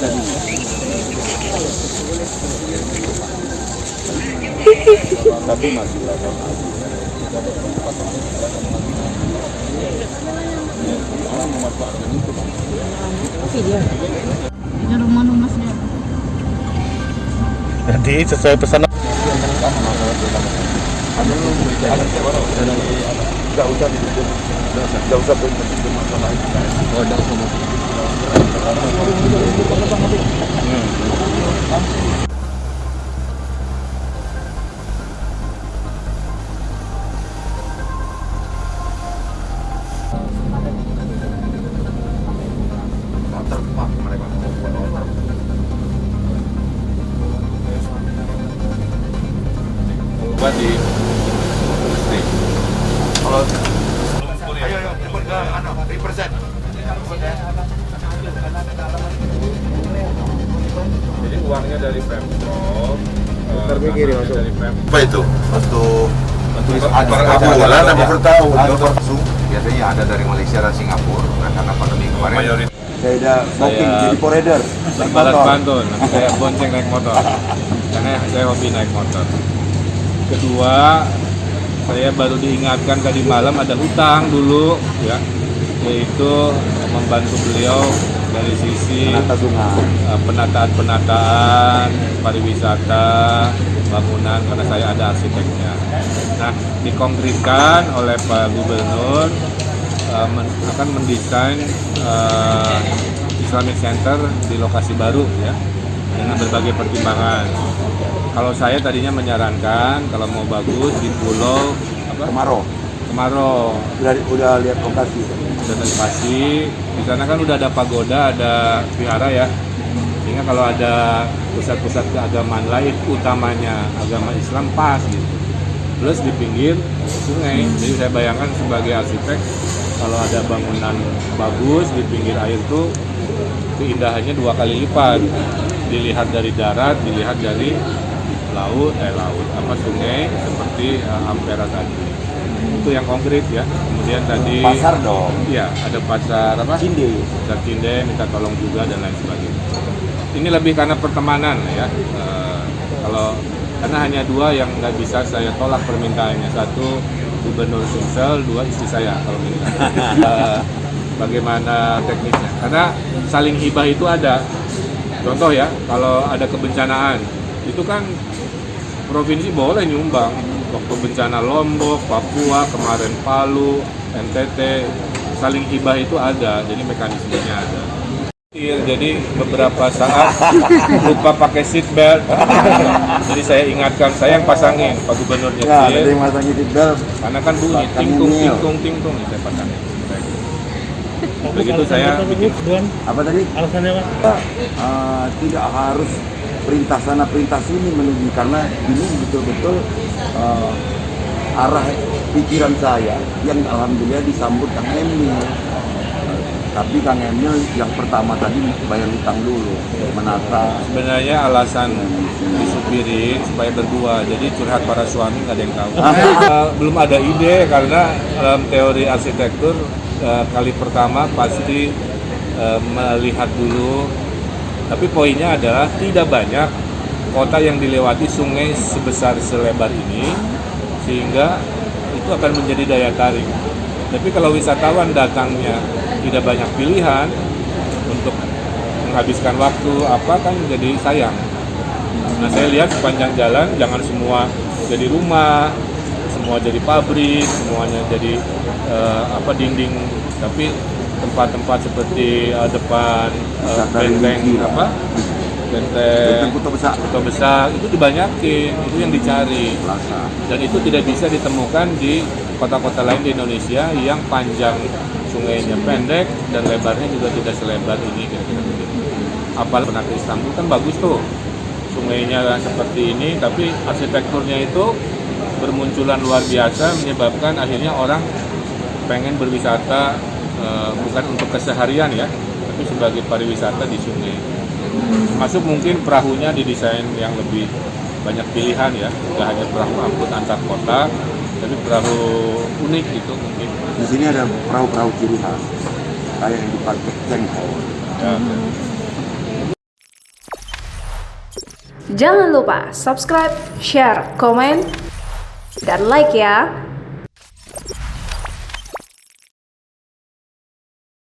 tadi. Tapi masih level. Memanfaatkan itu. Iya. Ini rumah dia. Jadi sesuai pesanan. Nggak usah dibikin, nggak usah bikin masalah itu. Oh, nggak usah. Terpak mereka mau buat otak. Buat di listrik. Kalau ayo cepet ke represent. Jadi uangnya dari Pemprov. Terpikir masuk. Dari Pemprov. Apa itu? Untuk jalan apa bertahu? Biasanya ada dari Malaysia dan Singapura. Karena pandemi kemarin. Saya udah booking jadi forader. Balas pantun, saya bonceng naik motor. Karena saya hobi naik motor. Kedua, saya baru diingatkan tadi malam ada hutang dulu, ya, yaitu membantu beliau dari sisi penataan pariwisata, bangunan, karena saya ada arsiteknya. Nah, dikonkretkan oleh Pak Gubernur akan mendesain Islamic Center di lokasi baru, ya, dengan berbagai pertimbangan. Kalau saya tadinya menyarankan kalau mau bagus di pulau Kemarau. Udah lihat lokasi. Udah lokasi. Di sana kan udah ada pagoda, ada vihara, ya. Sehingga kalau ada pusat-pusat keagamaan lain, utamanya agama Islam, pas gitu. Plus di pinggir sungai. Jadi saya bayangkan sebagai arsitek, kalau ada bangunan bagus di pinggir air itu keindahannya 2 kali lipat. Dilihat dari darat, dilihat dari sungai seperti Ampera tadi. Itu yang konkret, ya. Kemudian tadi Pasar dong. Iya, ada pasar apa? Pasar Cinde, minta tolong juga dan lain sebagainya. Ini lebih karena pertemanan, ya. Karena hanya 2 yang nggak bisa saya tolak permintaannya. 1 Gubernur Sumsel, 2 istri saya kalau minta. Bagaimana teknisnya? Karena saling hibah itu ada. Contoh, ya, kalau ada kebencanaan, itu kan provinsi boleh nyumbang. Waktu bencana Lombok, Papua, kemarin Palu, NTT, saling hibah itu ada, jadi mekanismenya ada. Jadi beberapa saat lupa pakai seat belt, jadi saya ingatkan, saya yang pasangin, Pak Gubernur nyetir. Ya, ada yang pasangin seat belt. Karena kan bunyi ting-tung, saya pasangin. Begitu saya bikin. Apa tadi? Alasannya Pak? Tidak harus perintah sana perintah sini menuju, karena ini betul-betul arah pikiran saya yang alhamdulillah disambut Kang Emil. Tapi Kang Emil yang pertama tadi bayar hutang dulu, menata. Sebenarnya alasan disupirin supaya berdua, jadi curhat para suami nggak ada yang tahu. Belum ada ide, karena dalam teori arsitektur kali pertama pasti melihat dulu. Tapi poinnya adalah tidak banyak kota yang dilewati sungai sebesar selebar ini, sehingga itu akan menjadi daya tarik. Tapi kalau wisatawan datangnya tidak banyak pilihan untuk menghabiskan waktu, kan jadi sayang. Nah, saya lihat sepanjang jalan jangan semua jadi rumah, semua jadi pabrik, semuanya jadi dinding, tapi tempat-tempat seperti depan benteng Kota Besar itu dibanyakin, itu yang dicari. Dan itu tidak bisa ditemukan di kota-kota lain di Indonesia yang panjang sungainya pendek dan lebarnya juga tidak selebar ini, kira-kira begitu. Apalagi pernah ke Istanbul kan bagus tuh, sungainya seperti ini, tapi arsitekturnya itu bermunculan luar biasa, menyebabkan akhirnya orang pengen berwisata bukan untuk keseharian, ya, tapi sebagai pariwisata di sungai. Termasuk mungkin perahunya didesain yang lebih banyak pilihan, ya, tidak hanya perahu angkut antar kota, tapi perahu unik gitu mungkin. Di sini ada perahu-perahu ciri khas, kayak yang dipakai Cengho. Ya, Jangan lupa subscribe, share, komen, dan like ya.